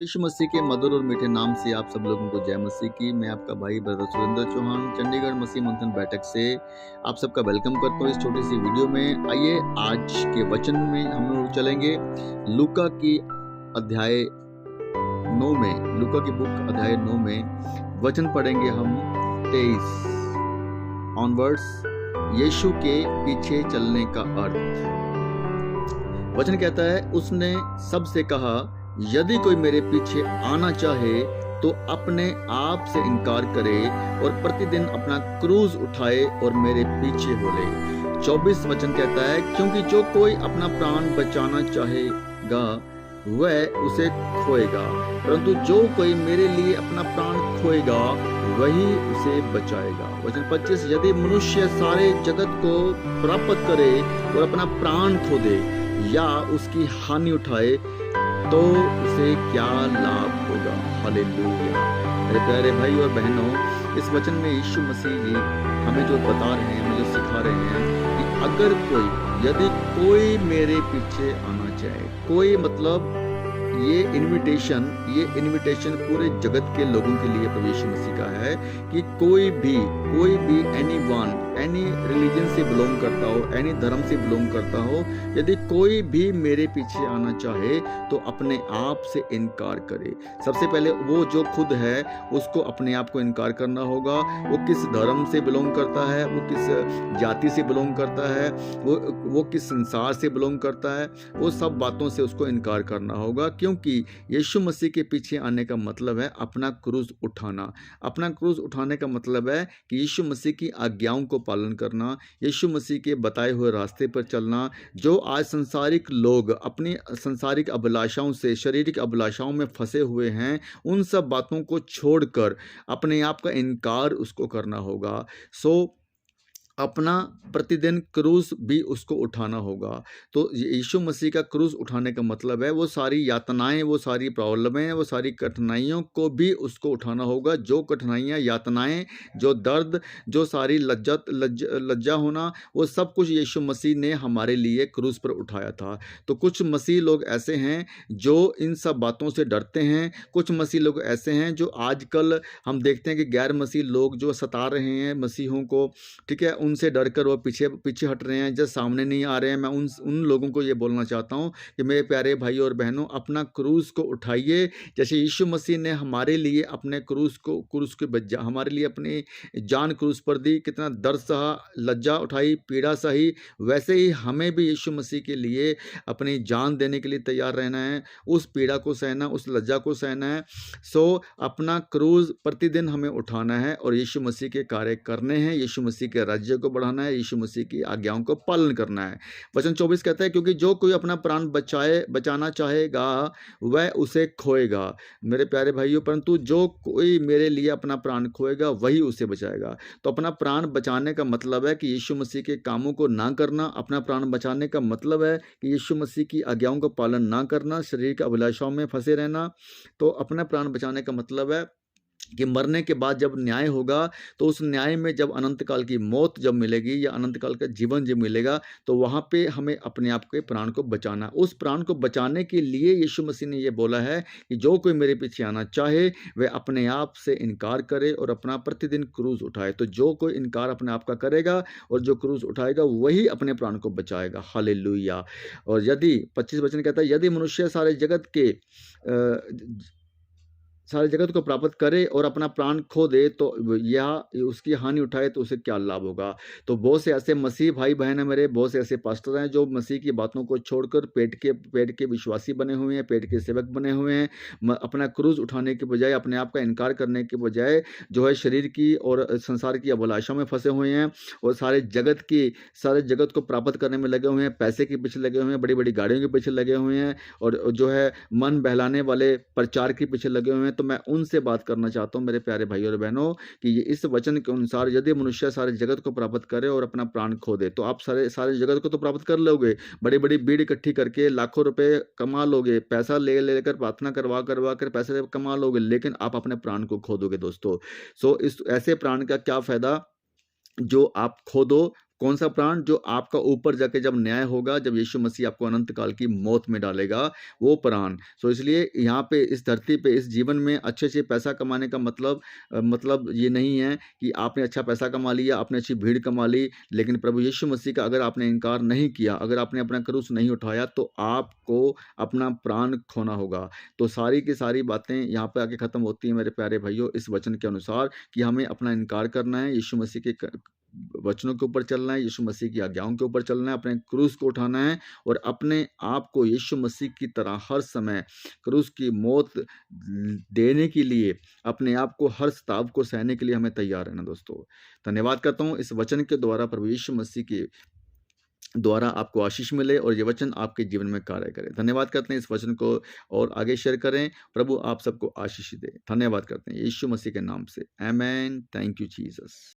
यीशु मसीह के मधुर और मीठे नाम से आप सब लोगों को जय मसीह की। मैं आपका भाई ब्रदर सुरेंद्र चौहान चंडीगढ़ मसीह मंथन बैठक से आप सबका वेलकम करता हूँ इस छोटी सी वीडियो में। आइए आज के वचन में हम लोग चलेंगे लूका की अध्याय 9 में। लूका की बुक अध्याय 9 में वचन पढ़ेंगे हम 23 ऑनवर्ड्स। यीशु के पीछे चलने का अर्थ। वचन कहता है, उसने सबसे कहा, यदि कोई मेरे पीछे आना चाहे तो अपने आप से इनकार करे और प्रतिदिन अपना क्रूज उठाए और मेरे पीछे हो ले। 24 वचन कहता है, क्योंकि जो कोई अपना प्राण बचाना चाहेगा वह उसे खोएगा, परंतु जो कोई मेरे लिए अपना प्राण खोएगा वही उसे बचाएगा। वचन 25, यदि मनुष्य सारे जगत को प्राप्त करे और अपना प्राण खो दे या उसकी हानि उठाए तो उसे क्या लाभ होगा। हालेलुया। मेरे प्यारे भाई और बहनों, इस वचन में यीशु मसीह जी हमें जो बता रहे हैं, हमें जो सिखा रहे हैं कि अगर कोई, यदि कोई मेरे पीछे आना चाहे, कोई मतलब ये इनविटेशन पूरे जगत के लोगों के लिए प्रभु यीशु मसीह का है कि कोई भी एनी रिलीजन से बिलोंग करता हो, एनी धर्म से बिलोंग करता हो, यदि कोई भी मेरे पीछे आना चाहे तो अपने आप से इनकार करे। सबसे पहले वो जो खुद है उसको अपने आप को इनकार करना होगा। वो किस धर्म से बिलोंग करता है, वो किस जाति से बिलोंग करता है, वो किस संसार से बिलोंग करता है, वो सब बातों से उसको इनकार करना होगा। क्योंकि यीशु मसीह के पीछे आने का मतलब है अपना क्रूज उठाना। अपना क्रूज उठाने का मतलब है कि यीशु मसीह की आज्ञाओं को पालन करना, यीशु मसीह के बताए हुए रास्ते पर चलना। जो आज संसारिक लोग अपनी संसारिक अभिलाषाओं से, शारीरिक अभिलाषाओं में फंसे हुए हैं, उन सब बातों को छोड़कर अपने आप का इनकार उसको करना होगा। अपना प्रतिदिन क्रूस भी उसको उठाना होगा। तो यीशु मसीह का क्रूस उठाने का मतलब है वो सारी यातनाएं, वो सारी प्रॉब्लमें, वो सारी कठिनाइयों को भी उसको उठाना होगा। जो कठिनाइयां, यातनाएं, जो दर्द, जो सारी लज्जा होना, वो सब कुछ यीशु मसीह ने हमारे लिए क्रूस पर उठाया था। तो कुछ मसीह लोग ऐसे हैं जो इन सब बातों से डरते हैं। कुछ मसीह लोग ऐसे हैं जो आजकल हम देखते हैं कि गैर मसीह लोग जो सता रहे हैं मसीहों को, ठीक है, उनसे डरकर वो पीछे हट रहे हैं, जब सामने नहीं आ रहे हैं। मैं उन लोगों को ये बोलना चाहता हूँ कि मेरे प्यारे भाई और बहनों, अपना क्रूस को उठाइए। जैसे यीशु मसीह ने हमारे लिए अपने क्रूस के बजा, हमारे लिए अपनी जान क्रूस पर दी, कितना दर्द सहा, लज्जा उठाई, पीड़ा सही, वैसे ही हमें भी यीशु मसीह के लिए अपनी जान देने के लिए तैयार रहना है। उस पीड़ा को सहना, उस लज्जा को सहना है। अपना क्रूज प्रतिदिन हमें उठाना है और यीशु मसीह के कार्य करने हैं, यीशु मसीह के राज्य को बढ़ाना है, यीशु मसीह की आज्ञाओं को पालन करना है। वचन 24 कहता है, क्योंकि जो कोई अपना प्राण बचाना चाहेगा वह उसे खोएगा। मेरे प्यारे भाइयों, परंतु जो कोई मेरे लिए अपना प्राण खोएगा वही उसे बचाएगा। तो अपना प्राण बचाने का मतलब है कि यीशु मसीह के कामों को ना करना। अपना प्राण बचाने का मतलब है कि यीशु मसीह की आज्ञाओं का पालन ना करना, शरीर की अभिलाषाओं में फंसे रहना। तो अपना प्राण बचाने का मतलब है कि मरने के बाद जब न्याय होगा तो उस न्याय में जब अनंत काल की मौत जब मिलेगी या अनंत काल का जीवन जब मिलेगा तो वहाँ पे हमें अपने आप के प्राण को बचाना। उस प्राण को बचाने के लिए यीशु मसीह ने ये बोला है कि जो कोई मेरे पीछे आना चाहे वह अपने आप से इनकार करे और अपना प्रतिदिन क्रूज उठाए। तो जो कोई इनकार अपने आप का करेगा और जो क्रूज उठाएगा वही अपने प्राण को बचाएगा। हालेलुया। और यदि 25 वचन कहता है, यदि मनुष्य सारे जगत को प्राप्त करे और अपना प्राण खो दे तो या उसकी हानि उठाए तो उसे क्या लाभ होगा। तो बहुत से ऐसे मसीह भाई बहन हैं मेरे, बहुत से ऐसे पास्टर हैं जो मसीह की बातों को छोड़कर पेट के विश्वासी बने हुए हैं, पेट के सेवक बने हुए हैं। अपना क्रूज उठाने के बजाय, अपने आप का इनकार करने के बजाय जो है शरीर की और संसार की अभिलाषाओं में फंसे हुए हैं और सारे जगत को प्राप्त करने में लगे हुए हैं, पैसे के पीछे लगे हुए हैं, बड़ी बड़ी गाड़ियों के पीछे लगे हुए हैं और जो है मन बहलाने वाले प्रचार के पीछे लगे हुए हैं। तो मैं उनसे बात करना चाहता हूं मेरे प्यारे भाई और बहनों कि इस वचन के अनुसार यदि मनुष्य सारे जगत को प्राप्त करे और अपना प्राण खो दे तो आप सारे जगत को तो प्राप्त कर लोगे, बड़ी बड़ी भीड़ इकट्ठी करके लाखों रुपए कमा लोगे, पैसा लेकर प्रार्थना करवा कर पैसे कमा लोगे, लेकिन आप अपने प्राण को खो दोगे दोस्तों। इस ऐसे प्राण का क्या फायदा जो आप खो दो कौन-सा प्राण? जो आपका ऊपर जाके जब न्याय होगा, जब यीशु मसीह आपको अनंत काल की मौत में डालेगा, वो प्राण। सो इसलिए यहाँ पे इस धरती पे, इस जीवन में अच्छे से पैसा कमाने का मतलब ये नहीं है कि आपने अच्छा पैसा कमा लिया, आपने अच्छी भीड़ कमा ली, लेकिन प्रभु यीशु मसीह का अगर आपने इनकार नहीं किया, अगर आपने अपना क्रूस नहीं उठाया, तो आपको अपना प्राण खोना होगा। तो सारी की सारी बातें यहाँ पे आके खत्म होती हैं मेरे प्यारे भाइयों, इस वचन के अनुसार कि हमें अपना इनकार करना है, यीशु मसीह के वचनों के ऊपर चलना है, यीशु मसीह की आज्ञाओं के ऊपर चलना है, अपने क्रूस को उठाना है और अपने आप को यीशु मसीह की तरह हर समय क्रूस की मौत देने के लिए, अपने आप को हर सताव को सहने के लिए हमें तैयार रहना दोस्तों। धन्यवाद करता हूँ इस वचन के द्वारा प्रभु यीशु मसीह के द्वारा आपको आशीष मिले और ये वचन आपके जीवन में कार्य करे। धन्यवाद करते हैं इस वचन को और आगे शेयर करें। प्रभु आप सबको आशीष दे। धन्यवाद करते हैं यीशु मसीह के नाम से। आमीन। Thank you Jesus.